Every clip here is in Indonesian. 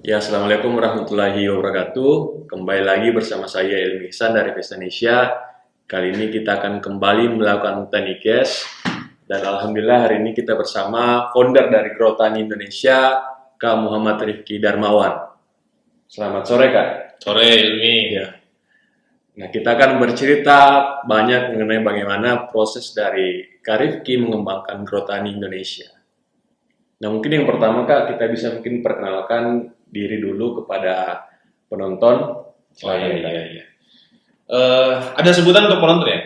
Ya, Assalamualaikum warahmatullahi wabarakatuh. Kembali lagi bersama saya Ilmi Ihsan dari Vesta Indonesia. Kali ini kita akan kembali melakukan Tanikes. Dan Alhamdulillah hari ini kita bersama founder dari Grow Tani Indonesia, Kak Muhammad Rifki Darmawan. Selamat sore, Kak. Sore Ilmi. Ya. Nah, kita akan bercerita banyak mengenai bagaimana proses dari Kak Rifki mengembangkan Grow Tani Indonesia. Nah, mungkin yang pertama, Kak, kita bisa mungkin perkenalkan diri dulu kepada penonton. Oh iya. Ada sebutan untuk penonton ya?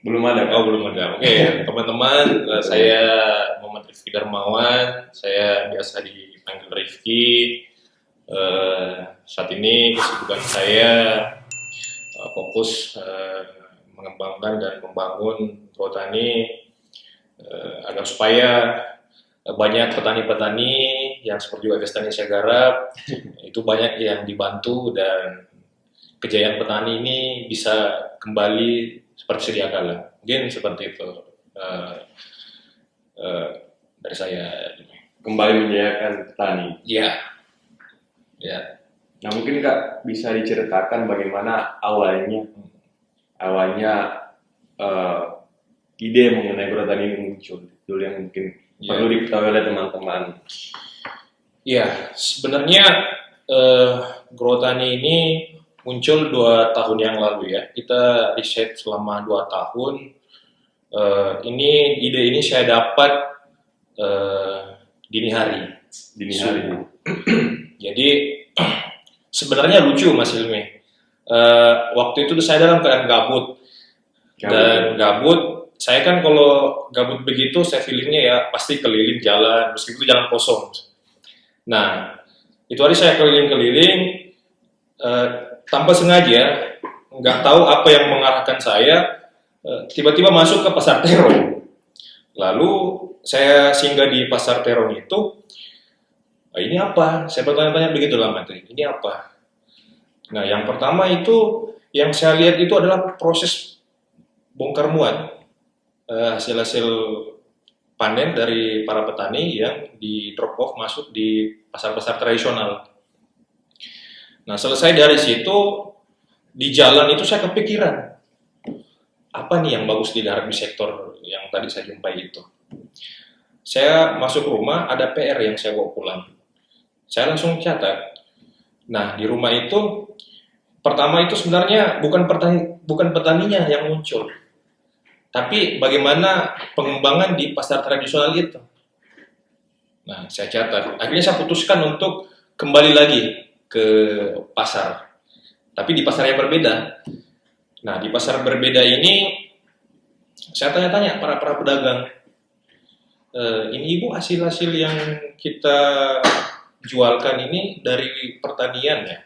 Belum ada, Kak. Oh belum ada. Oke, teman-teman, saya Muhammad Rifki Darmawan. Saya biasa dipanggil Rifki. Saat ini kesibukan saya fokus mengembangkan dan membangun Grow Tani agar supaya banyak petani-petani yang seperti juga Vesta Indonesia garap itu banyak yang dibantu dan kejayaan petani ini bisa kembali seperti sedia kala. Mungkin seperti itu dari saya. Kembali menjayakan petani. Ya. Nah, mungkin Kak bisa diceritakan bagaimana awalnya ide mengenai Grow Tani ini muncul. Dulu yang mungkin perlu diketahui oleh teman-teman. Ya, sebenarnya Grow Tani ini muncul 2 tahun yang lalu ya. Kita riset selama 2 tahun. Ide ini saya dapat dini hari. Jadi sebenarnya lucu Mas Ilmi. Waktu itu saya dalam keadaan gabut. Saya kan kalau gabut begitu saya feelingnya ya pasti keliling jalan, meskipun jalan kosong. Nah, itu hari saya keliling-keliling tanpa sengaja, nggak tahu apa yang mengarahkan saya, tiba-tiba masuk ke Pasar Terong. Lalu saya singgah di Pasar Terong itu, ini apa? Saya bertanya-tanya begitu lama tuh, ini apa? Nah, yang pertama itu, yang saya lihat itu adalah proses bongkar muat hasil-hasil panen dari para petani yang di drop off masuk di pasar-pasar tradisional. Nah, selesai dari situ, di jalan itu saya kepikiran, apa nih yang bagus digarap di sektor yang tadi saya jumpai itu. Saya masuk rumah, ada PR yang saya bawa pulang. Saya langsung catat. Nah, di rumah itu, pertama itu sebenarnya bukan petaninya yang muncul, tapi bagaimana pengembangan di pasar tradisional itu. Nah, saya catat. Akhirnya saya putuskan untuk kembali lagi ke pasar. Tapi di pasar yang berbeda. Nah, di pasar berbeda ini, saya tanya-tanya para pedagang. Ini Ibu hasil-hasil yang kita jualkan ini dari pertanian ya?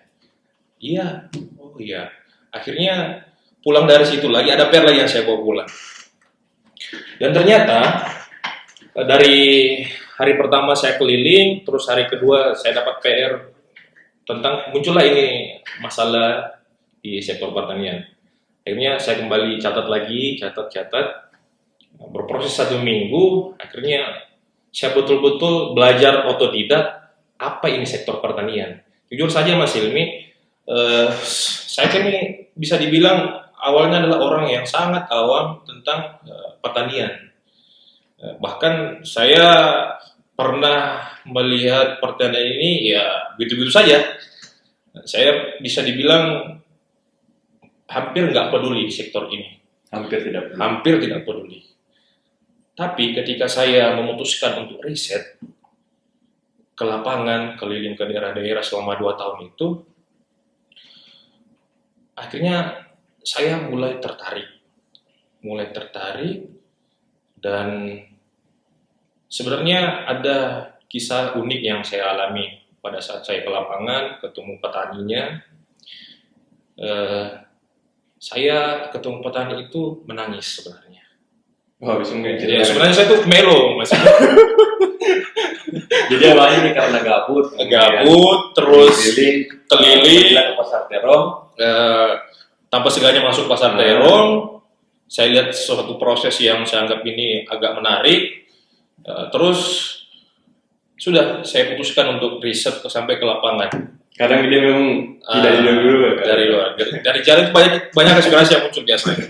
Iya. Oh iya. Akhirnya pulang dari situ lagi, ada PR lagi yang saya bawa pulang. Dan ternyata dari hari pertama saya keliling, terus hari kedua saya dapat PR tentang muncullah ini masalah di sektor pertanian. Akhirnya saya kembali catat, berproses 1 minggu, akhirnya saya betul-betul belajar otodidak apa ini sektor pertanian. Jujur saja Mas Ilmi, saya ini bisa dibilang awalnya adalah orang yang sangat awam tentang pertanian. Bahkan saya pernah melihat pertanian ini ya begitu-begitu saja. Saya bisa dibilang hampir nggak peduli di sektor ini. Hampir tidak peduli. Tapi ketika saya memutuskan untuk riset ke lapangan, keliling ke daerah-daerah selama 2 tahun itu, akhirnya saya mulai tertarik dan sebenarnya ada kisah unik yang saya alami pada saat saya ke lapangan, ketemu petaninya. Saya ketemu petani itu menangis sebenarnya. Wah, bisa mungkin Ya, sebenarnya saya tuh melo, Mas. Jadi awalnya ini karena gabut, terus keliling ke Pasar Terong, tanpa sengaja masuk Pasar Terong. Saya lihat suatu proses yang saya anggap ini agak menarik. Terus Sudah, saya putuskan untuk riset sampai ke lapangan. Kadang dia memang tidak dilihat dulu kan? Dari luar. Dari jalan itu banyak aspirasi yang muncul biasanya.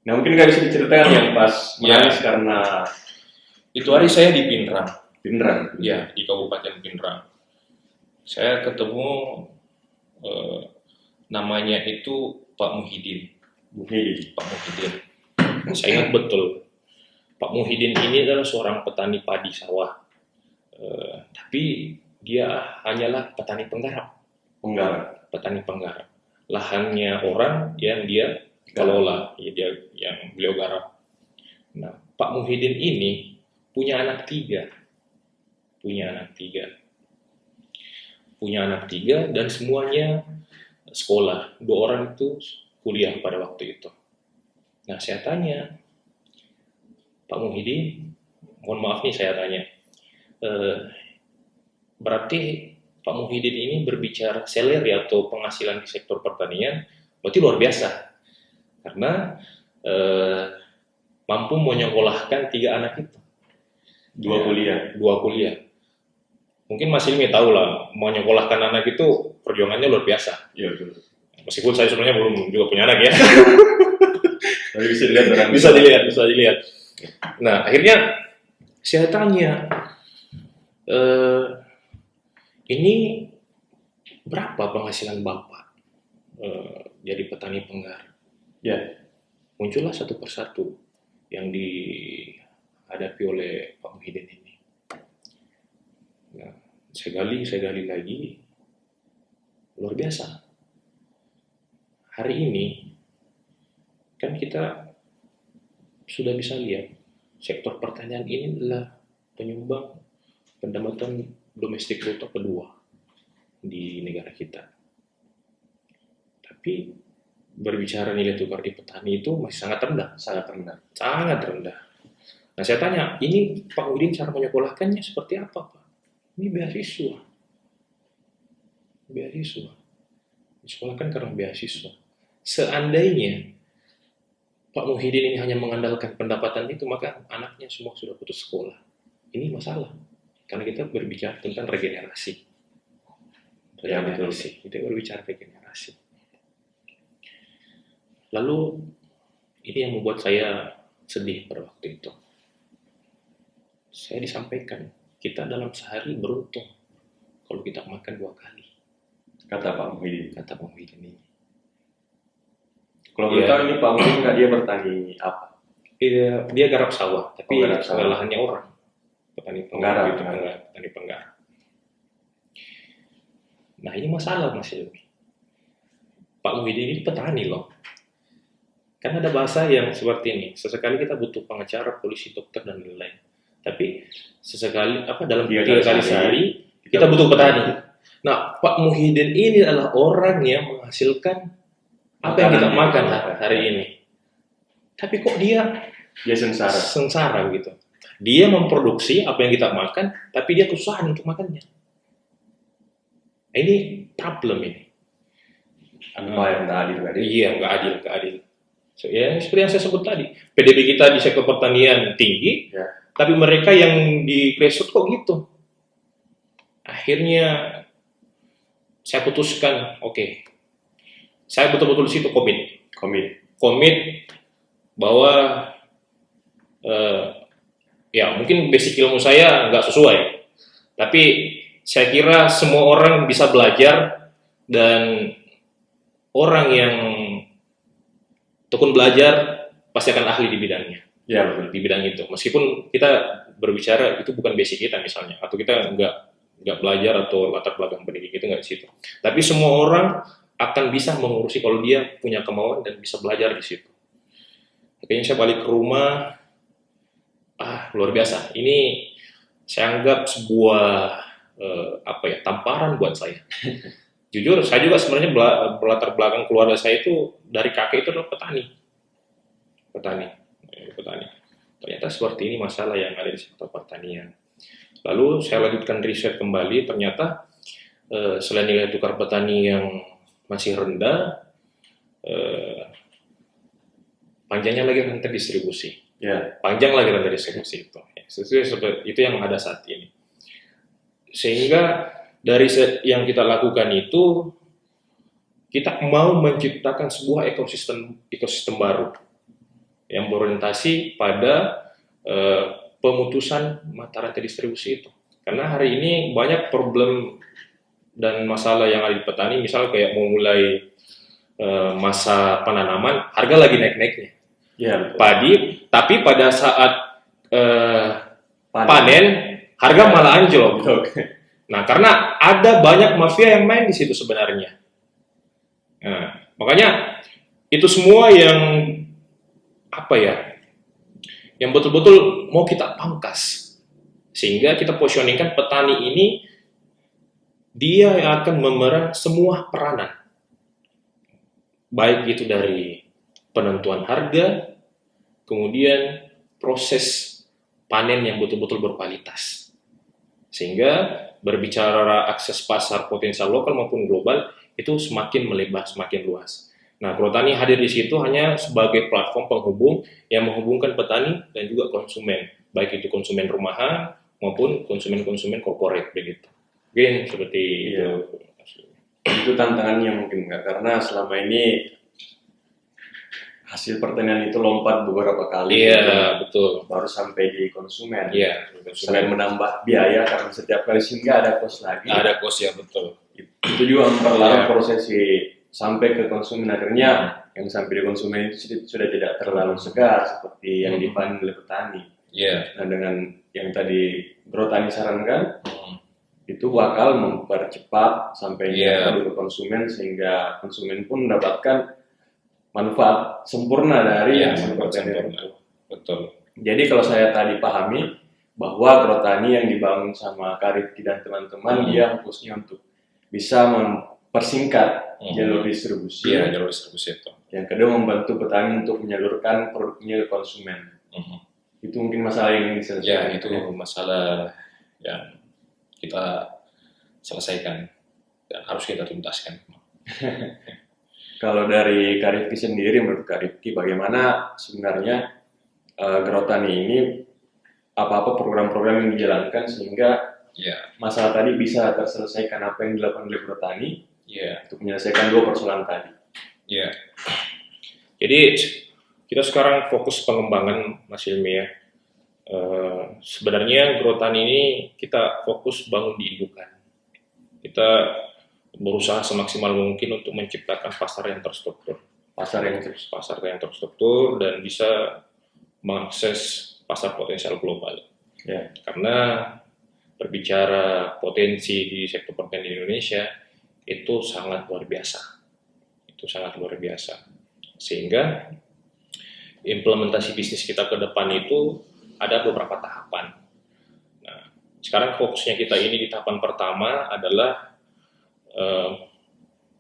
Nah mungkin nggak bisa diceritakan yang pas menangis karena itu hari saya di Pinrang. Ya, di Kabupaten Pinrang. Saya ketemu namanya itu Pak Muhyiddin. Pak Muhyiddin. Saya ingat betul. Pak Muhyiddin ini adalah seorang petani padi sawah. Tapi dia hanyalah petani penggarap. Petani penggarap. Lahannya orang yang dia kelola, dia yang beliau garap. Nah, Pak Muhyiddin ini punya anak tiga dan semuanya sekolah. 2 orang itu kuliah pada waktu itu. Nah, saya tanya, Pak Muhyiddin, mohon maaf nih saya tanya, berarti Pak Muhyiddin ini berbicara salary atau penghasilan di sektor pertanian, berarti luar biasa. Karena mampu menyekolahkan 3 anak itu. 2 kuliah. Mungkin Mas Ilmi tahu lah, menyekolahkan anak itu perjuangannya luar biasa. Iya, betul. Meskipun saya sebenarnya belum juga punya anak ya. Tapi bisa dilihat. Bisa dilihat. Nah, akhirnya saya tanya, ini berapa penghasilan Bapak jadi petani penggarap? Ya. Muncullah satu persatu yang dihadapi oleh Pak Muhyiddin ini. Nah, saya gali lagi, luar biasa. Hari ini kan kita sudah bisa lihat sektor pertanian ini adalah penyumbang pendapatan domestik bruto kedua di negara kita. Tapi berbicara nilai tukar di petani itu masih sangat rendah. Nah, saya tanya, ini Pak Udin cara menyekolahkannya seperti apa, Pak? Ini beasiswa. Disekolahkan karena beasiswa. Seandainya Pak Muhyiddin ini hanya mengandalkan pendapatan itu, maka anaknya semua sudah putus sekolah. Ini masalah. Karena kita berbicara tentang regenerasi. Kita berbicara regenerasi. Lalu, ini yang membuat saya sedih pada waktu itu. Saya disampaikan, kita dalam sehari beruntung kalau kita makan 2 kali. Kata Pak Muhyiddin ini. Kalau boleh tahu ini Pak Muhyiddin nggak dia bertani apa? Dia garap sawah, tapi sawah. lahannya orang. Petani penggarap. Nah, ini masalah Mas Ilmi. Pak Muhyiddin ini petani loh. Kan ada bahasa yang seperti ini. Sesekali kita butuh pengacara, polisi, dokter dan lain-lain. Tapi sesekali dalam 3 kali sehari kita butuh petani. Nah, Pak Muhyiddin ini adalah orang yang menghasilkan apa yang kita makan hari ini. Tapi kok dia sengsara gitu. Dia memproduksi apa yang kita makan, tapi dia kesusahan untuk makannya. Nah, ini problem ini. Apa yang nggak adil? Iya, nggak adil. So, ya, seperti yang saya sebut tadi, PDB kita di sektor pertanian tinggi, tapi mereka yang di grassroots kok gitu. Akhirnya saya putuskan, oke, saya betul-betul di situ komit bahwa ya mungkin basic ilmu saya nggak sesuai, tapi saya kira semua orang bisa belajar dan orang yang tekun belajar pasti akan ahli di bidangnya. Ya, betul. Di bidang itu. Meskipun kita berbicara itu bukan basic kita misalnya, atau kita nggak belajar atau latar belakang pendidik itu nggak di situ. Tapi semua orang akan bisa mengurusi kalau dia punya kemauan dan bisa belajar di situ. Akhirnya saya balik ke rumah, luar biasa. Ini saya anggap sebuah tamparan buat saya. Jujur, saya juga sebenarnya berlatar belakang keluarga saya itu dari kakek itu adalah petani. Ternyata seperti ini masalah yang ada di sektor pertanian. Lalu saya lanjutkan riset kembali, ternyata selain nilai tukar petani yang masih rendah, panjangnya lagi rantai distribusi. Ya. Panjang lagi rantai distribusi itu. Seperti itu yang ada saat ini. Sehingga dari yang kita lakukan itu, kita mau menciptakan sebuah ekosistem baru yang berorientasi pada pemutusan mata rantai distribusi itu. Karena hari ini banyak problem dan masalah yang ada di petani, misal kayak mau mulai masa penanaman, harga lagi naik-naiknya. Ya, Padi, tapi pada saat panen, harga malah anjlok. Nah, karena ada banyak mafia yang main di situ sebenarnya. Nah, makanya itu semua yang apa ya, yang betul-betul mau kita pangkas, sehingga kita positioningkan petani ini dia yang akan memeran semua peranan, baik itu dari penentuan harga, kemudian proses panen yang betul-betul berkualitas, sehingga berbicara akses pasar potensial lokal maupun global itu semakin melebar, semakin luas. Nah, Agrotani hadir di situ hanya sebagai platform penghubung yang menghubungkan petani dan juga konsumen, baik itu konsumen rumahan maupun konsumen-konsumen korporat begitu. Mungkin seperti itu. Itu tantangannya mungkin nggak, karena selama ini hasil pertanian itu lompat beberapa kali. Iya, betul. Baru sampai di konsumen. Iya, selain menambah biaya karena setiap kali singgah ada kos lagi. Ada kos, ya betul. Itu juga memperlambat prosesi sampai ke konsumen. Akhirnya yang sampai di konsumen itu sudah tidak terlalu segar seperti yang dipanen oleh petani. Nah, dengan yang tadi Bro Tani sarankan, itu bakal mempercepat sampainya ke konsumen, sehingga konsumen pun mendapatkan manfaat sempurna dari hasil pertanian itu. Betul. Jadi kalau saya tadi pahami bahwa Agrotani yang dibangun sama Karifki dan teman-teman, dia fokusnya untuk bisa mempersingkat jalur distribusi. Iya, jalur distribusi itu. Yang kedua, membantu petani untuk menyalurkan produknya ke konsumen. Itu mungkin masalah yang diselesaikan. Ya, itu masalah yang kita selesaikan dan harus kita tuntaskan. Kalau dari Karifki sendiri, menurut Karifki bagaimana sebenarnya Agrotani ini, apa-apa program-program yang dijalankan sehingga masalah tadi bisa terselesaikan, apa yang dilakukan oleh Agrotani untuk menyelesaikan dua persoalan tadi. Jadi kita sekarang fokus pengembangan, Mas Hilmi ya. Sebenarnya Agrotani ini kita fokus bangun di indukan. Kita berusaha semaksimal mungkin untuk menciptakan pasar yang terstruktur. Pasar yang terstruktur dan bisa mengakses pasar potensial global. Karena berbicara potensi di sektor pertanian di Indonesia itu sangat luar biasa. Sehingga implementasi bisnis kita ke depan itu ada beberapa tahapan. Nah, sekarang fokusnya kita ini di tahapan pertama adalah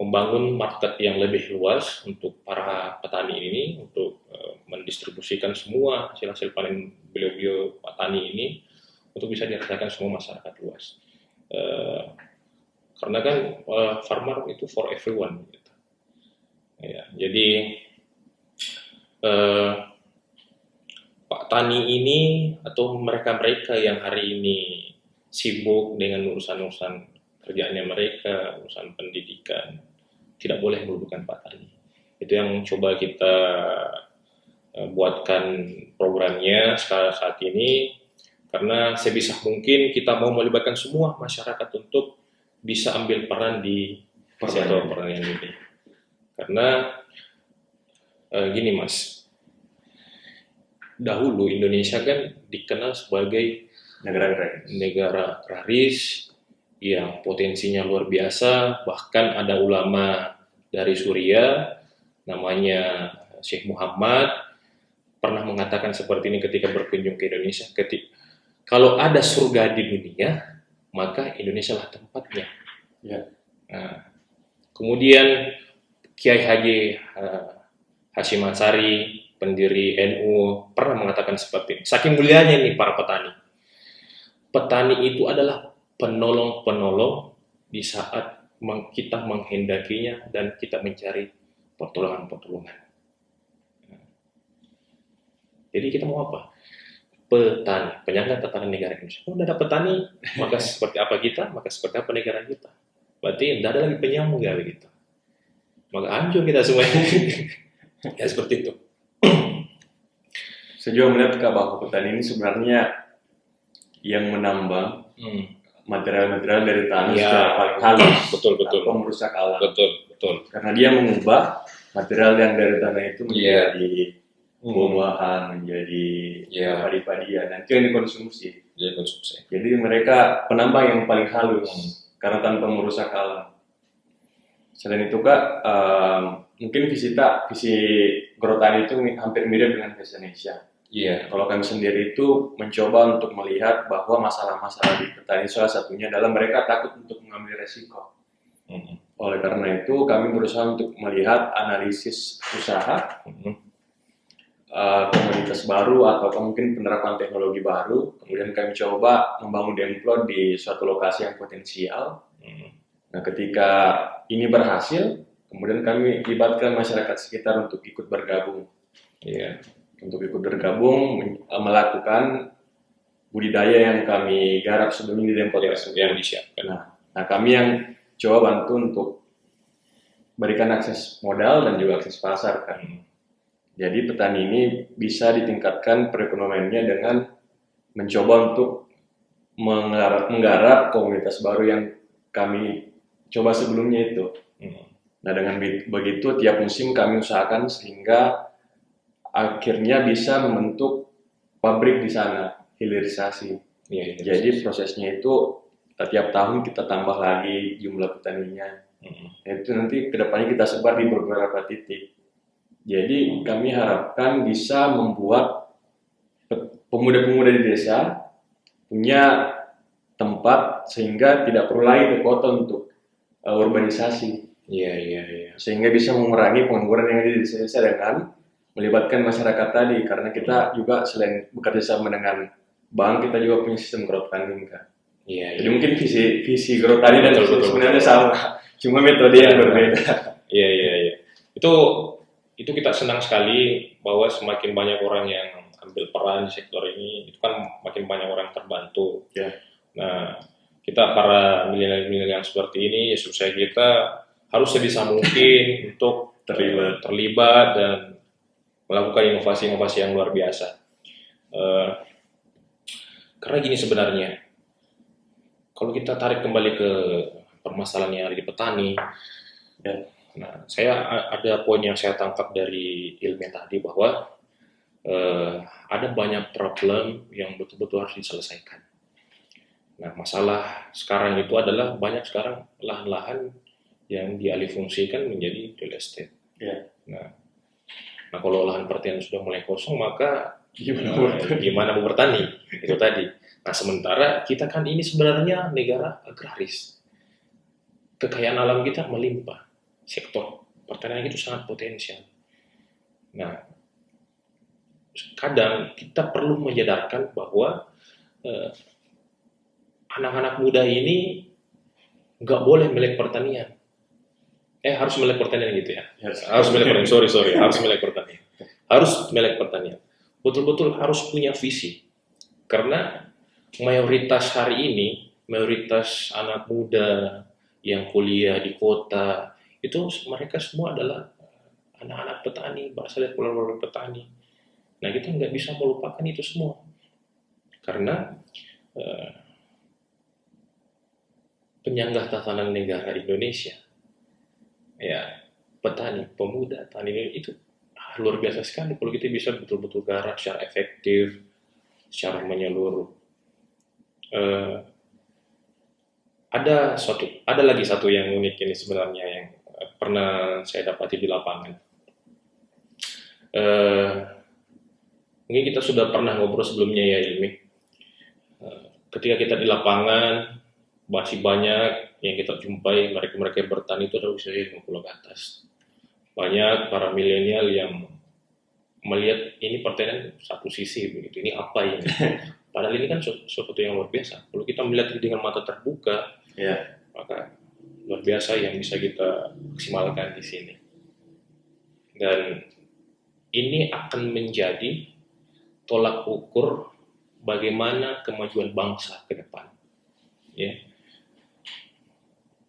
membangun market yang lebih luas untuk para petani ini, untuk mendistribusikan semua hasil-hasil panen beliau-beliau petani ini untuk bisa dirasakan semua masyarakat luas. Karena kan farmer itu for everyone gitu. Jadi Pak Tani ini atau mereka-mereka yang hari ini sibuk dengan urusan-urusan kerjaannya mereka, urusan pendidikan, tidak boleh melupakan Pak Tani. Itu yang coba kita buatkan programnya saat ini, karena sebisa mungkin kita mau melibatkan semua masyarakat untuk bisa ambil peran di sektor pertanian ini. Karena gini Mas, dahulu Indonesia kan dikenal sebagai negara agraris yang potensinya luar biasa. Bahkan ada ulama dari Suriah namanya Syekh Muhammad pernah mengatakan seperti ini ketika berkunjung ke Indonesia, kalau ada surga di dunia maka Indonesia lah tempatnya. Nah, kemudian Kiai Haji Hashim Ansari, pendiri NU, pernah mengatakan seperti ini. Saking mulianya ini para petani. Petani itu adalah penolong-penolong di saat kita menghendakinya dan kita mencari pertolongan-pertolongan. Jadi kita mau apa? petani, penyangga tatanan negara Indonesia. Kalau tidak ada petani, maka seperti apa kita, maka seperti apa negara kita. Berarti tidak ada lagi penyangga begitu. Maka hancur kita semuanya. Ya seperti itu. Saya juga melihat Kak, bahwa petani ini sebenarnya yang menambang material-material dari tanah Ya, secara paling halus, betul. tanpa merusak alam. Betul. Karena dia mengubah material yang dari tanah itu Iya. menjadi buah-buahan, menjadi Iya. padi-padian, dan itu yang dikonsumsi. Jadi konsumsi. Jadi mereka penambang yang paling halus karena tanpa merusak alam. Selain itu Kak, mungkin visi Grotani itu hampir mirip dengan Vesta Indonesia. Iya. Kalau kami sendiri itu mencoba untuk melihat bahwa masalah-masalah di petani salah satunya adalah mereka takut untuk mengambil resiko. Oleh karena itu kami berusaha untuk melihat analisis usaha, komoditas baru atau mungkin penerapan teknologi baru. Kemudian kami coba membangun demplot di suatu lokasi yang potensial. Nah, ketika ini berhasil, kemudian kami libatkan masyarakat sekitar untuk ikut bergabung. Iya. Untuk ikut bergabung melakukan budidaya yang kami garap sebelumnya di demplot tersebut. Yang disiapkan. Nah, kami yang coba bantu untuk berikan akses modal dan juga akses pasar kan. Jadi petani ini bisa ditingkatkan perekonomiannya dengan mencoba untuk menggarap komunitas baru yang kami coba sebelumnya itu. Nah, dengan begitu tiap musim kami usahakan sehingga akhirnya bisa membentuk pabrik di sana, hilirisasi. Iya. Jadi prosesnya itu tiap tahun kita tambah lagi jumlah petaninya. Itu nanti kedepannya kita sebar di beberapa titik. Jadi kami harapkan bisa membuat pemuda-pemuda di desa punya tempat sehingga tidak perlu lagi ke kota untuk urbanisasi. Iya. Sehingga bisa mengurangi pengangguran yang ada di desa dengan melibatkan masyarakat tadi, karena kita juga selain bekerja sama dengan bank, kita juga punya sistem crowdfunding kan. Iya. Jadi mungkin visi Grotani dan Betul. sebenarnya sama, cuma metode yang berbeda. Iya. Itu kita senang sekali bahwa semakin banyak orang yang ambil peran di sektor ini, itu kan makin banyak orang terbantu. Ya. Nah, kita para milenial yang seperti ini, susah kita harus sebisa mungkin untuk terlibat dan melakukan inovasi-inovasi yang luar biasa. Karena gini sebenarnya, kalau kita tarik kembali ke permasalahan yang ada di petani, nah saya ada poin yang saya tangkap dari ilmu tadi bahwa ada banyak problem yang betul-betul harus diselesaikan. Nah, masalah sekarang itu adalah banyak sekarang lahan-lahan yang dialihfungsikan menjadi real estate. Nah, kalau lahan pertanian sudah mulai kosong, maka gimana mau bertani? Itu tadi. Nah, sementara kita kan ini sebenarnya negara agraris. Kekayaan alam kita melimpah. Sektor pertanian itu sangat potensial. Nah, kadang kita perlu menyadarkan bahwa anak-anak muda ini nggak boleh melek pertanian. Harus melek pertanian gitu ya. Harus melek pertanian. Sorry. Harus melek pertanian. Harus melek pertanian. Betul-betul harus punya visi. Karena mayoritas hari ini, mayoritas anak muda yang kuliah di kota, itu mereka semua adalah anak-anak petani, berasal dari keluarga petani. Nah, kita nggak bisa melupakan itu semua. Karena penyangga tatanan negara Indonesia, ya petani, pemuda, tani itu luar biasa sekali kalau kita bisa betul-betul garap secara efektif, secara menyeluruh. Ada lagi satu yang unik ini sebenarnya yang pernah saya dapati di lapangan. Mungkin kita sudah pernah ngobrol sebelumnya ya Ilmi. Ketika kita di lapangan masih banyak yang kita jumpai mereka yang bertani itu adalah usia 50 ke atas. Banyak para milenial yang melihat ini pertanian satu sisi begitu. Ini apa ini? Padahal ini kan sesuatu yang luar biasa. Kalau kita melihat dengan mata terbuka, maka luar biasa yang bisa kita maksimalkan di sini. Dan ini akan menjadi tolak ukur bagaimana kemajuan bangsa ke depan. Ya.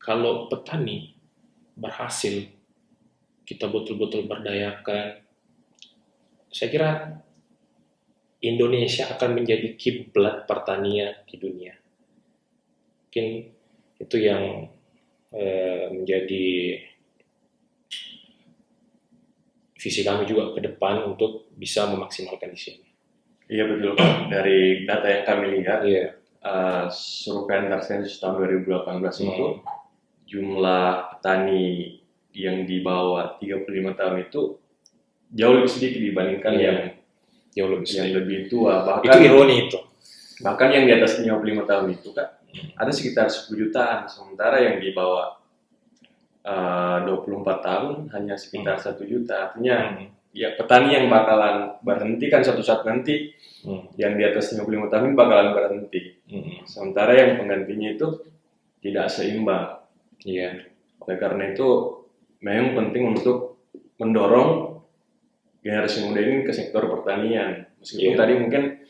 Kalau petani berhasil, kita betul-betul berdayakan, saya kira Indonesia akan menjadi kiblat pertanian di dunia. Mungkin itu yang menjadi visi kami juga ke depan untuk bisa memaksimalkan di sini. Iya betul Pak. Dari data yang kami lihat, Iya. survei antar sensus tahun 2018 itu jumlah petani yang di bawah 35 tahun itu jauh lebih sedikit dibandingkan Iya. yang Jauh lebih yang sedikit. lebih tua. Itu ironi itu. Bahkan yang di atas 55 tahun itu Kak, ada sekitar 10 jutaan, sementara yang di bawah 24 tahun hanya sekitar 1 juta. Artinya ya petani yang bakalan berhenti kan suatu saat nanti, yang di atas 55 tahun bakalan berhenti. Sementara yang penggantinya itu tidak seimbang. Iya. Oleh karena itu memang penting untuk mendorong generasi muda ini ke sektor pertanian. Meskipun tadi mungkin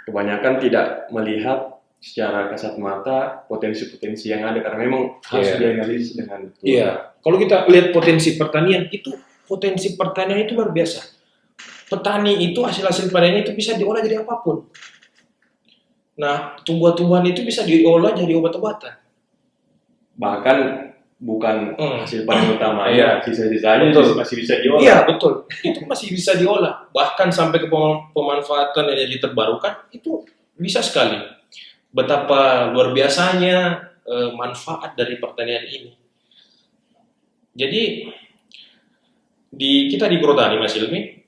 kebanyakan tidak melihat secara kasat mata potensi-potensi yang ada, karena memang harus dianalisis dengan betul. Iya. Kalau kita lihat potensi pertanian itu luar biasa. Petani itu hasil panennya itu bisa diolah jadi apapun. Nah, tumbuhan-tumbuhan itu bisa diolah jadi obat-obatan. Bahkan bukan hasil panen utama, sisa-sisanya masih bisa diolah. Iya, betul. Itu masih bisa diolah. Bahkan sampai ke pemanfaatan energi terbarukan, itu bisa sekali. Betapa luar biasanya manfaat dari pertanian ini. Jadi, kita di Grotani, Mas Ilmi,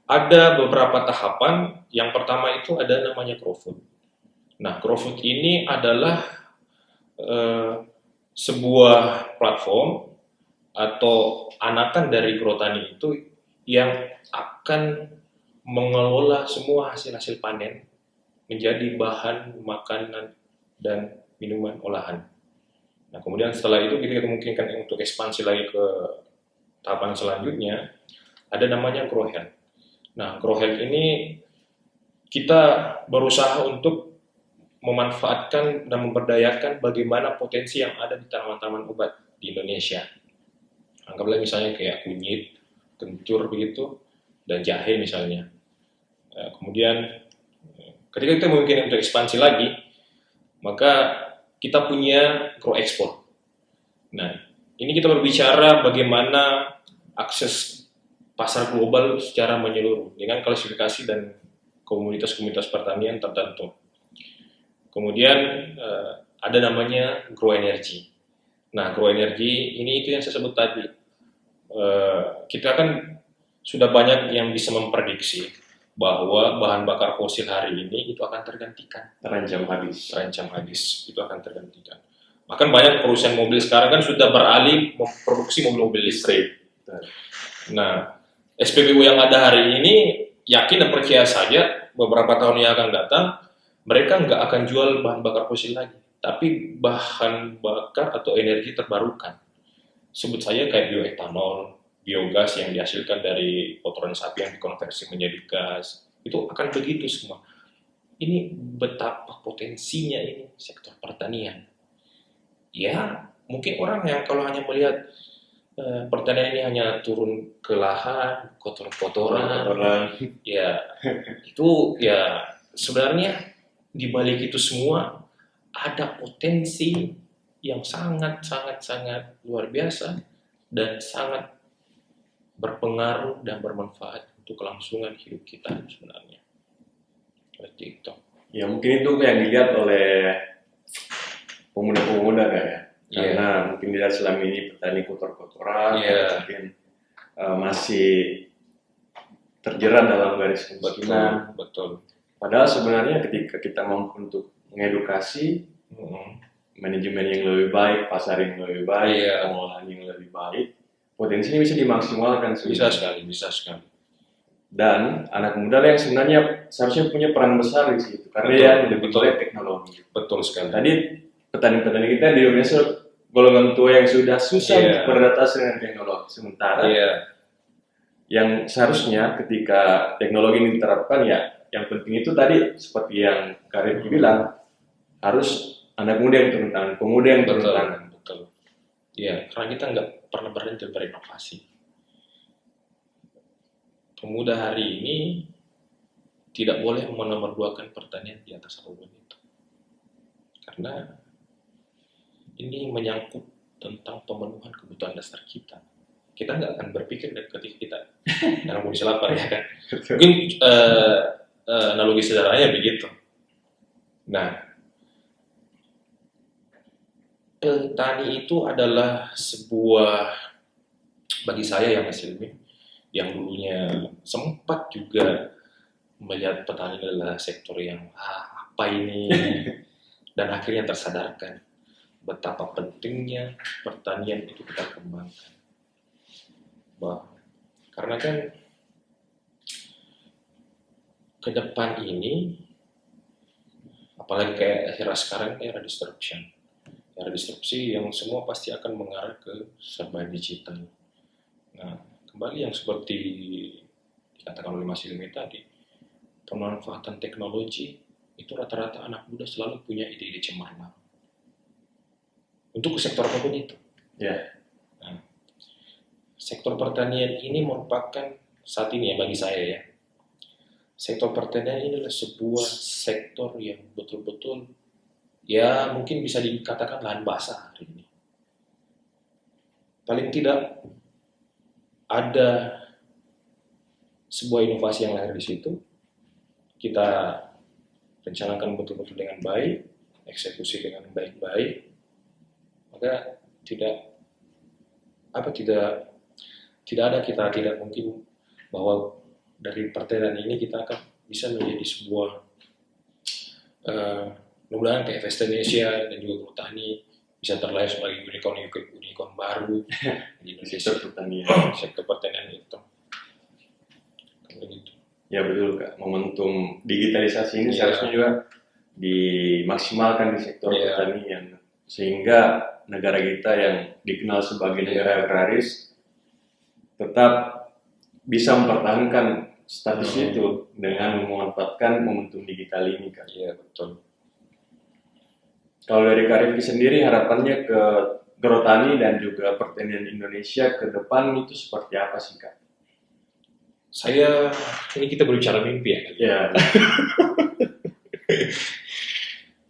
ada beberapa tahapan. Yang pertama itu ada namanya crowdfood. Nah, crowdfood ini adalah sebuah platform atau anakan dari Grotani itu yang akan mengelola semua hasil-hasil panen menjadi bahan makanan dan minuman olahan. Nah, kemudian setelah itu kita memungkinkan untuk ekspansi lagi ke tahapan selanjutnya, ada namanya Growhealth. Nah, Growhealth ini kita berusaha untuk memanfaatkan dan memberdayakan bagaimana potensi yang ada di tanaman-tanaman obat di Indonesia. Anggaplah misalnya kayak kunyit, kencur begitu, dan jahe misalnya. Kemudian ketika kita mungkin untuk ekspansi lagi, maka kita punya Grow Export. Nah, ini kita berbicara bagaimana akses pasar global secara menyeluruh dengan klasifikasi dan komunitas-komunitas pertanian tertentu. Kemudian ada namanya Grow Energy. Nah, Grow Energy ini itu yang saya sebut tadi. Kita kan sudah banyak yang bisa memprediksi bahwa bahan bakar fosil hari ini itu akan tergantikan. Terancam habis, itu akan tergantikan. Bahkan banyak perusahaan mobil sekarang kan sudah beralih memproduksi mobil-mobil listrik. Nah, SPBU yang ada hari ini, yakin dan percaya saja beberapa tahun yang akan datang, mereka nggak akan jual bahan bakar fosil lagi, tapi bahan bakar atau energi terbarukan. Sebut saja kayak bioetanol, biogas yang dihasilkan dari kotoran sapi yang dikonversi menjadi gas, itu akan begitu semua. Ini betapa potensinya ini sektor pertanian. Ya, mungkin orang yang kalau hanya melihat pertanian ini hanya turun ke lahan, kotoran, ya itu ya sebenarnya di balik itu semua ada potensi yang sangat luar biasa dan sangat berpengaruh dan bermanfaat untuk kelangsungan hidup kita sebenarnya. Seperti itu. Ya mungkin itu yang dilihat oleh pemuda-pemuda kan ya. Karena mungkin dilihat selama ini petani kotor-kotoran, mungkin masih terjerat dalam garis kemiskinan. Betul. Padahal sebenarnya ketika kita mampu untuk mengedukasi, manajemen yang lebih baik, pasar yang lebih baik, pengolahan yang lebih baik, potensinya bisa dimaksimalkan. Bisa sekali. Dan anak muda yang sebenarnya seharusnya punya peran besar di situ, karena dia lebih baik teknologi. Betul sekali. Tadi petani-petani kita di Indonesia golongan tua yang sudah susah beradaptasi dengan teknologi. Sementara yang seharusnya ketika teknologi ini diterapkan ya yang penting itu tadi seperti yang Karin bilang, harus anak muda yang turun tangan, pemuda yang turun tangan. Betul. Ya, karena kita nggak pernah berhenti berinovasi. Pemuda hari ini tidak boleh menomorduakan pertanian di atas apapun itu. Karena ini menyangkut tentang pemenuhan kebutuhan dasar kita. Kita nggak akan berpikir ketika kita dalam kondisi lapar, ya kan? Mungkin analogi sederhananya begitu. Nah, petani itu adalah sebuah, bagi saya yang Mas Ilmi, yang dulunya sempat juga melihat petani adalah sektor yang apa ini, dan akhirnya tersadarkan betapa pentingnya pertanian itu kita kembangkan. Karena kan ke depan ini, apalagi kayak era sekarang, era disruption, era disrupsi yang semua pasti akan mengarah ke serba digital. Nah, kembali yang seperti dikatakan oleh Mas Ilmi tadi, pemanfaatan teknologi itu rata-rata anak muda selalu punya ide-ide cemerlang untuk sektor apapun itu. Ya. Nah, sektor pertanian ini merupakan saat ini ya, bagi saya ya, sektor pertanian ini adalah sebuah sektor yang betul-betul ya mungkin bisa dikatakan lahan basah hari ini. Paling tidak ada sebuah inovasi yang lahir di situ. Kita rencanakan betul-betul dengan baik, eksekusi dengan baik-baik, maka tidak mungkin bahwa dari pertanian ini kita akan bisa menjadi sebuah mudah-mudahan kayak Vesta Indonesia dan juga Pertani bisa terlahir sebagai unicorn baru di Indonesia. Sektor pertanian itu. Begitu. Ya betul Kak, momentum digitalisasi ini seharusnya juga dimaksimalkan di sektor pertanian, sehingga negara kita yang dikenal sebagai negara agraris tetap bisa mempertahankan status itu dengan memanfaatkan momentum digital ini Kak. Iya betul. Kalau dari Kak Rifki sendiri, harapannya ke Grotani dan juga pertanian Indonesia ke depan itu seperti apa sih Kak? Ini kita berbicara mimpi ya. Ya.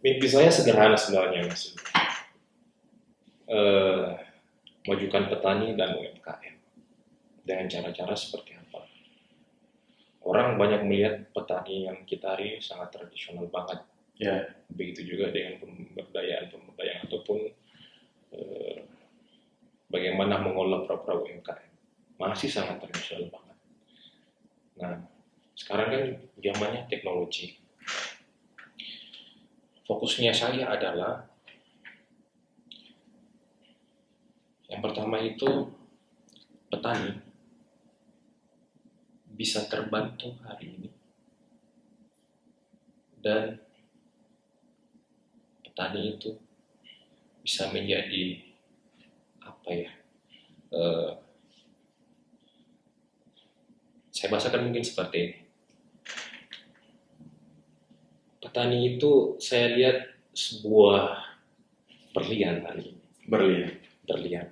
Mimpi saya sederhana sebenarnya Mas. Majukan petani dan UMKM dengan cara-cara seperti apa? Orang banyak melihat petani yang kita hari ini sangat tradisional banget. Ya. Begitu juga dengan pemberdayaan ataupun bagaimana mengolah pra-pra UMKM masih sangat tradisional banget. Nah, sekarang kan zamannya teknologi. Fokusnya saya adalah yang pertama itu petani bisa terbantu hari ini dan petani itu bisa menjadi saya bahasakan mungkin seperti ini. Petani itu saya lihat sebuah berlian hari ini. Berlian.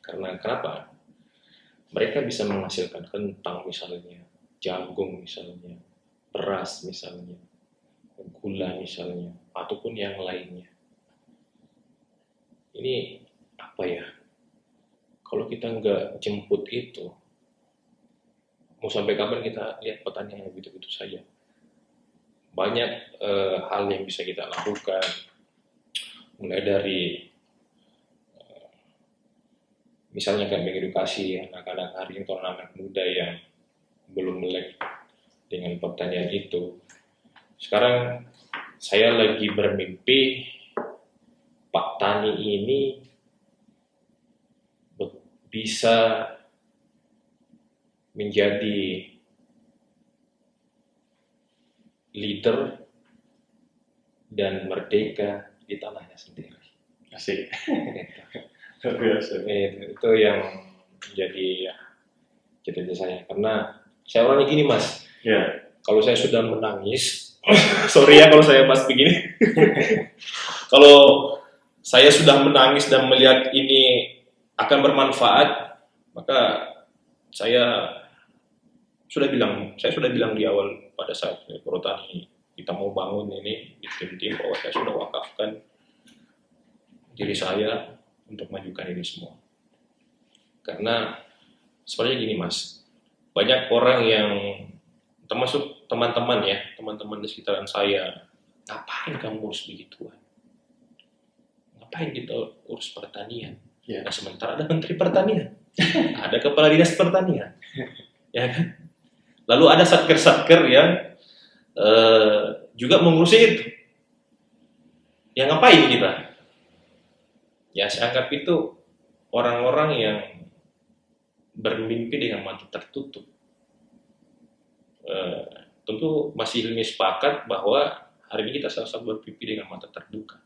Karena kenapa? Mereka bisa menghasilkan kentang misalnya, jagung misalnya, beras misalnya, gula misalnya, ataupun yang lainnya. Ini kalau kita nggak jemput itu, mau sampai kapan kita lihat petani yang begitu-begitu saja? Banyak hal yang bisa kita lakukan, mulai dari misalnya kan mengedukasi anak-anak hari ini atau anak muda yang belum melek dengan pertanian itu. Sekarang saya lagi bermimpi Pak Tani ini bisa menjadi leader dan merdeka di tanahnya sendiri. Asik. Itu yang menjadi cita-cita saya. Karena saya orangnya gini Mas. Ya. kalau saya sudah menangis, sorry ya kalau saya bahas begini. Kalau saya sudah menangis dan melihat ini akan bermanfaat, maka saya sudah bilang di awal pada saat Perhutani kita mau bangun ini di tim-tim bahwa saya sudah wakafkan diri saya untuk majukan ini semua. Karena sebenarnya gini Mas, banyak orang yang termasuk teman-teman di sekitaran saya, ngapain kamu urus begituan? Ngapain kita urus pertanian? Ya. Nah sementara ada Menteri Pertanian, ada Kepala Dinas Pertanian, ya kan? Lalu ada satker-satker yang juga mengurusi itu. Yang ngapain kita? Ya saya anggap itu orang-orang yang bermimpi dengan mata tertutup. Tentu masih ilmiah sepakat bahwa hari ini kita sama-sama bermimpi dengan mata terbuka.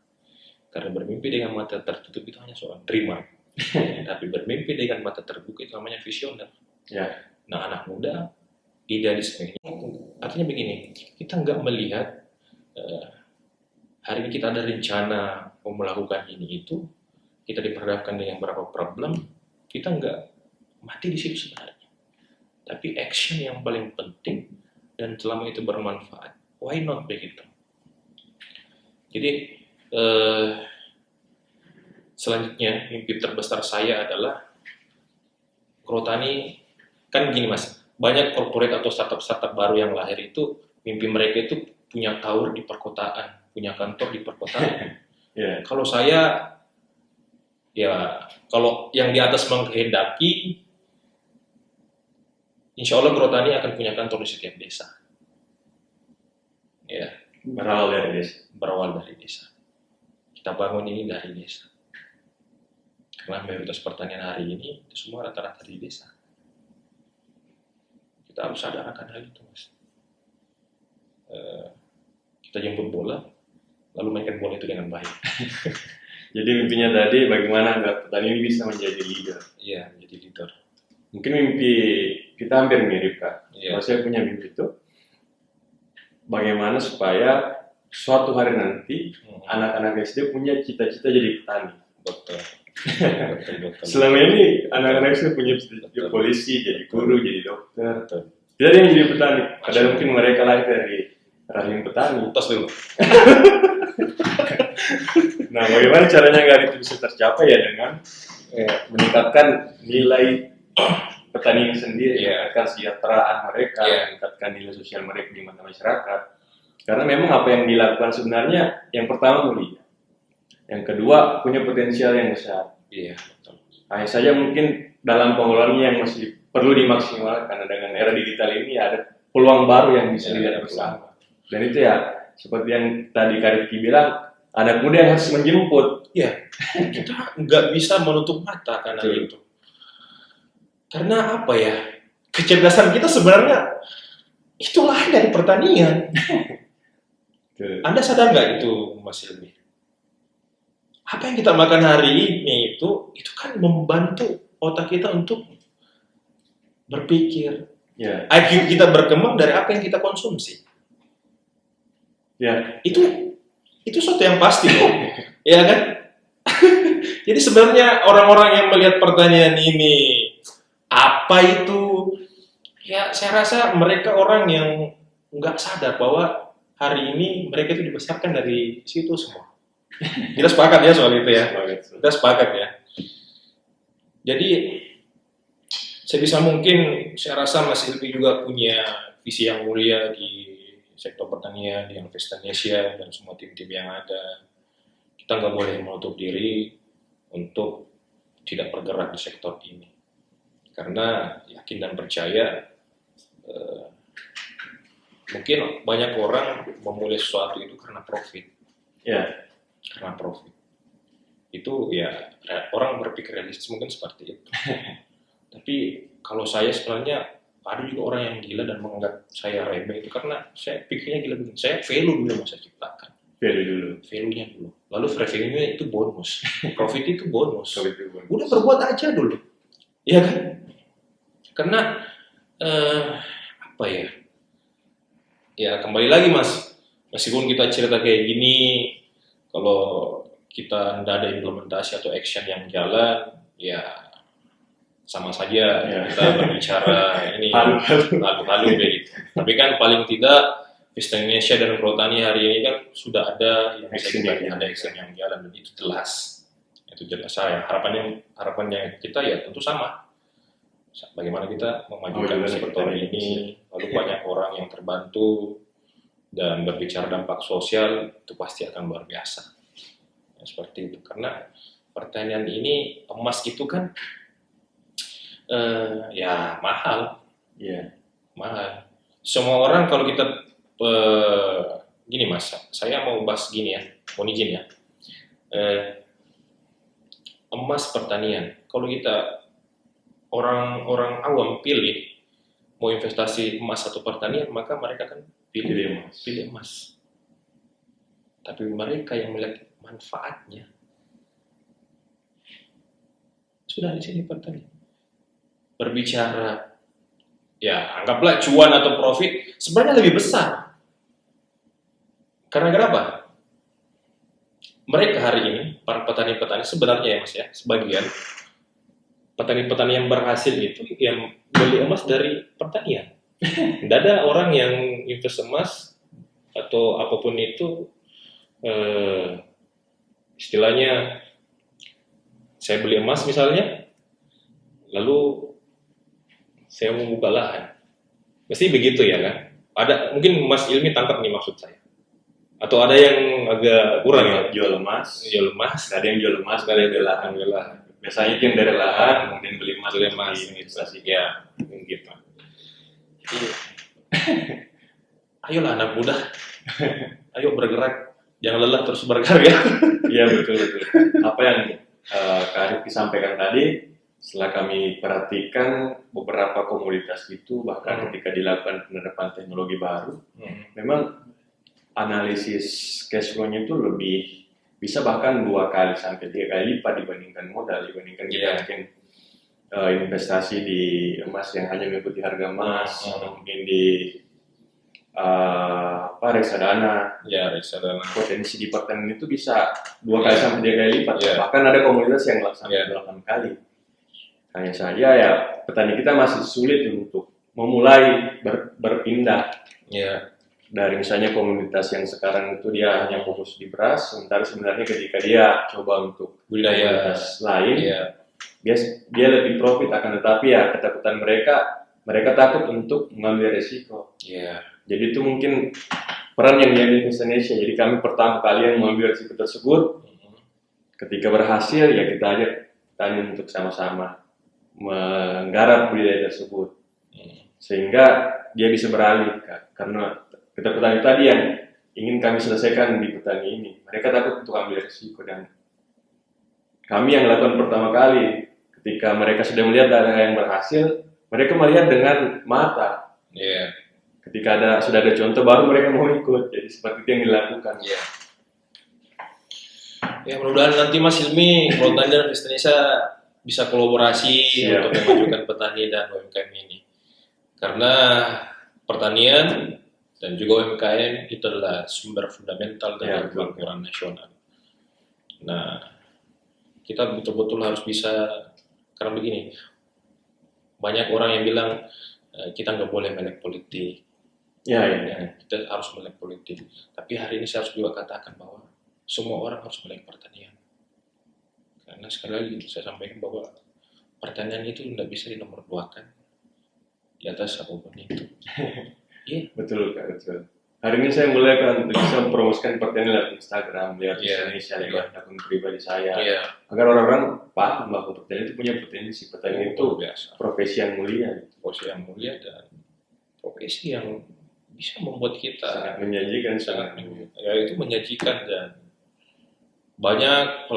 Karena bermimpi dengan mata tertutup itu hanya soal terima. Tapi bermimpi dengan mata terbuka itu namanya visioner. Ya. Nah anak muda idealisme ini artinya begini, kita nggak melihat hari ini kita ada rencana mau melakukan ini itu, kita diperhadapkan dengan beberapa problem, kita nggak mati di situ sebenarnya. Tapi action yang paling penting dan selama itu bermanfaat, why not begitu? Jadi selanjutnya mimpi terbesar saya adalah Perhutani, kan gini Mas, banyak corporate atau startup baru yang lahir itu mimpi mereka itu punya tower di perkotaan, punya kantor di perkotaan. Yeah. Kalau saya ya kalau yang di atas menghendaki, insya Allah Perhutani akan punya kantor di setiap desa. Ya, Berawal dari desa. Kita bangun ini dari desa. Karena mayoritas pertanian hari ini itu semua rata-rata di desa. Kita harus sadar akan hal itu, Mas. Kita jemput bola, lalu mainkan bola itu dengan baik. Jadi mimpinya tadi bagaimana agar petani ini bisa menjadi leader. Iya, menjadi leader. Mungkin mimpi kita hampir mirip, Kak. Iya. Kalau saya punya mimpi itu, bagaimana supaya suatu hari nanti anak-anak SD punya cita-cita jadi petani. Betul. Selama ini anak-anak SD punya cita-cita jadi polisi, jadi guru, jadi dokter. Betul. Tidak ada yang jadi petani. Padahal mungkin mereka lahir dari rahim petani. Tos dulu. Nah, bagaimana caranya agar itu bisa tercapai ya dengan meningkatkan nilai petani ini sendiri, meningkatkan kesejahteraan mereka, meningkatkan nilai sosial mereka di mata masyarakat. Karena memang apa yang dilakukan sebenarnya yang pertama mulia, yang kedua punya potensial yang besar. Iya, betul. Hanya saja mungkin dalam pengelolaannya yang masih perlu dimaksimalkan karena dengan era digital ini ada peluang baru yang bisa dilihat bersama. Dan itu ya seperti yang tadi Kak Rifki bilang, anak muda yang harus menjemput. Iya, kita nggak bisa menutup mata karena itu. Karena apa ya? Kecerdasan kita sebenarnya itulah dari pertanian. Anda sadar nggak itu, Mas Ilmi? Apa yang kita makan hari ini itu kan membantu otak kita untuk berpikir. Ya. IQ kita berkembang dari apa yang kita konsumsi. Ya. Itu suatu yang pasti loh. Ya kan? Jadi sebenarnya orang-orang yang melihat pertanian ini apa itu? Ya saya rasa mereka orang yang nggak sadar bahwa hari ini mereka itu dibesarkan dari situ semua. Kita sepakat ya soal itu ya. Kita sepakat ya. Jadi sebisa mungkin saya rasa Mas Ilmi juga punya visi yang mulia di sektor pertanian, di Investanesia dan semua tim-tim yang ada. Kita nggak boleh menutup diri untuk tidak bergerak di sektor ini. Karena yakin dan percaya mungkin banyak orang memulai sesuatu itu karena profit. Ya. Karena profit. Itu ya orang berpikir realistis mungkin seperti itu. Tapi kalau saya sebenarnya ada juga orang yang gila dan menganggap saya remeh itu karena saya pikirnya gila begini. Saya value dulu yang saya ciptakan. Value-nya dulu. Lalu revenue-nya itu bonus. Profit itu bonus. Udah berbuat aja dulu. Iya kan? Karena apa ya? Ya kembali lagi Mas, meskipun kita cerita kayak gini, kalau kita tidak ada implementasi atau action yang jalan, ya sama saja Ya. kita berbicara ini Halu-halu. lalu begitu. Tapi kan paling tidak Vista Indonesia dan Perhutani hari ini kan sudah ada yang bisa Action kita yang ada action yang jalan dan itu jelas. Itu jelas saya. Harapannya kita ya tentu sama. Bagaimana kita memajukan sektor ini, lalu banyak orang yang terbantu dan berbicara dampak sosial itu pasti akan luar biasa. Ya, seperti itu. Karena pertanian ini emas itu kan ya mahal. Iya. Mahal. Semua orang kalau kita gini Mas, saya mau bahas gini ya, mohon izin ya. Emas pertanian. Kalau kita orang-orang awam pilih mau investasi emas atau pertanian, maka mereka kan pilih emas. Tapi mereka yang melihat manfaatnya sudah di sini pertanian. Berbicara ya anggaplah cuan atau profit sebenarnya lebih besar. Karena kenapa? Mereka hari ini para petani-petani sebenarnya ya Mas ya, sebagian petani-petani yang berhasil itu yang beli emas dari pertanian. Tidak ada orang yang invest emas atau apapun itu istilahnya saya beli emas misalnya, lalu saya mau buka lahan. Mesti begitu ya kan? Ada mungkin Mas Ilmi tangkap nih maksud saya. Atau ada yang agak kurang ya? Jual emas. Ada yang jual emas, ada yang beli lahan. Biasanya yang dari lahan, kemudian beli emas, investasi ya, gitu. Jadi, ayolah anak muda, ayo bergerak, jangan lelah terus berkarya. Iya betul. Apa yang Kak Arif sampaikan tadi, setelah kami perhatikan beberapa komoditas itu, bahkan ketika dilakukan penerapan teknologi baru, memang analisis cash flow-nya itu lebih bisa bahkan 2 kali sampai 3 kali lipat dibandingkan modal, dibandingkan kita mungkin investasi di emas yang hanya mengikuti harga emas atau mungkin di reksadana. Ya, reksadana. Potensi di pertanian itu bisa 2 kali sampai 3 kali lipat. Bahkan ada komoditas yang sampai 8 kali. Hanya saja ya petani kita masih sulit untuk memulai berpindah. Dari misalnya komunitas yang sekarang itu dia hanya fokus di beras, sementara sebenarnya ketika dia coba untuk budaya lain, dia lebih profit, akan tetapi ya ketakutan mereka takut untuk mengambil resiko. Jadi itu mungkin peran yang diambil Indonesia. Jadi kami pertama kali yang mengambil resiko tersebut, ketika berhasil ya kita ajak petani untuk sama-sama menggarap budaya tersebut, sehingga dia bisa beralih karena petani tadi yang ingin kami selesaikan di petani ini, mereka takut untuk ambil risiko, dan kami yang lakukan pertama kali ketika mereka sudah melihat ada yang berhasil, mereka melihat dengan mata. Ketika sudah ada contoh baru mereka mau ikut, jadi seperti itu yang dilakukan. Ya mudah-mudahan nanti Mas Ilmi Perhutani dan Vista Indonesia bisa kolaborasi untuk memajukan petani dan UMKM ini, karena pertanian dan juga UMKM itu adalah sumber fundamental dari kemakmuran nasional. Nah, kita betul-betul harus bisa, karena begini, banyak orang yang bilang kita nggak boleh melek politik. Kita harus melek politik. Tapi hari ini saya harus juga katakan bahwa semua orang harus melek pertanian. Karena sekali lagi saya sampaikan bahwa pertanian itu tidak bisa dinomorduakan di atas apapun itu. Betul Kak, betul. Hari ini saya mulai kan bisa mempromosikan pertanian lewat Instagram, lewat Indonesia, lewat akun pribadi saya, agar orang-orang paham bahwa pertanian itu punya potensi. Pertanian itu profesi yang mulia, dan profesi yang bisa membuat kita sangat menjanjikan, itu menjanjikan, dan banyak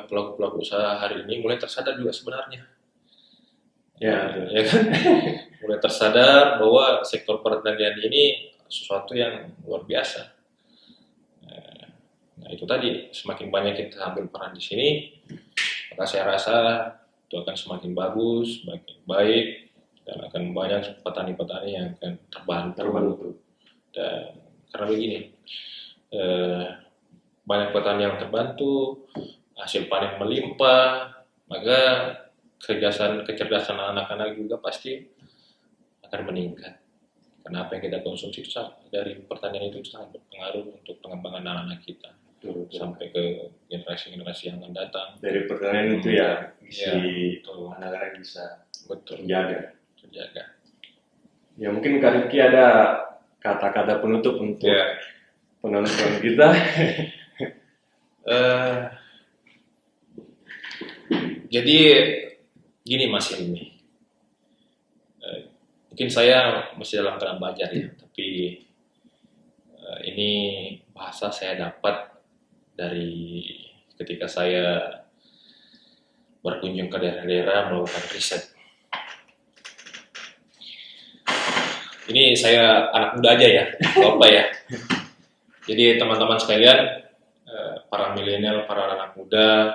pelaku-pelaku usaha hari ini mulai tersadar juga sebenarnya. Kan? Mulai tersadar bahwa sektor pertanian ini sesuatu yang luar biasa. Nah itu tadi, semakin banyak kita ambil peran di sini, maka saya rasa itu akan semakin bagus, semakin baik, dan akan banyak petani-petani yang akan terbantu Dan karena begini, banyak petani yang terbantu, hasil panen melimpah, maka kecerdasan anak-anak juga pasti akan meningkat. Karena apa yang kita konsumsi itu dari pertanian itu sangat berpengaruh untuk pengembangan anak-anak kita. Betul. Sampai ke generasi-generasi yang akan datang. Dari pertanian itu ya, Iya, betul. anak-anak bisa Betul. terjaga. Ya mungkin Kak Rifki ada kata-kata penutup untuk penonton kita. Jadi gini Mas Ilmi, mungkin saya masih dalam keadaan belajar ya, tapi ini bahasa saya dapat dari ketika saya berkunjung ke daerah-daerah melakukan riset. Ini saya anak muda aja ya, Bapak ya. Jadi teman-teman sekalian, para milenial, para anak muda,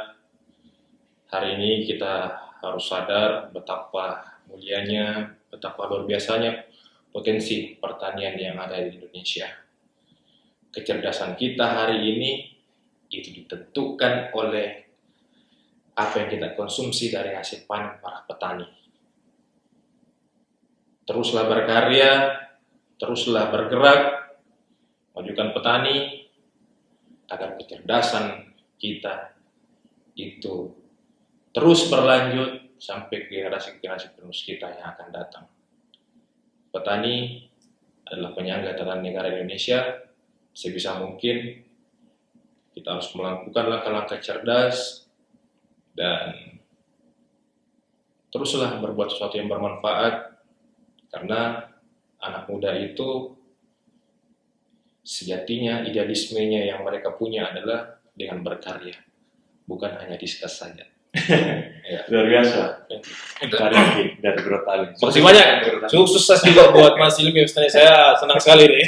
hari ini kita harus sadar betapa mulianya, betapa luar biasanya potensi pertanian yang ada di Indonesia. Kecerdasan kita hari ini itu ditentukan oleh apa yang kita konsumsi dari hasil panen para petani. Teruslah berkarya, teruslah bergerak, majukan petani, agar kecerdasan kita itu terus berlanjut sampai generasi-generasi penerus kita yang akan datang. Petani adalah penyangga tata negara Indonesia. Sebisa mungkin kita harus melakukan langkah-langkah cerdas dan teruslah berbuat sesuatu yang bermanfaat, karena anak muda itu sejatinya idealismenya yang mereka punya adalah dengan berkarya, bukan hanya diskus saja. Ya. Luar biasa. Kak Rifki dari Grotali. Makasih banyak. Sukses juga buat Mas Ilmi. Saya senang sekali nih.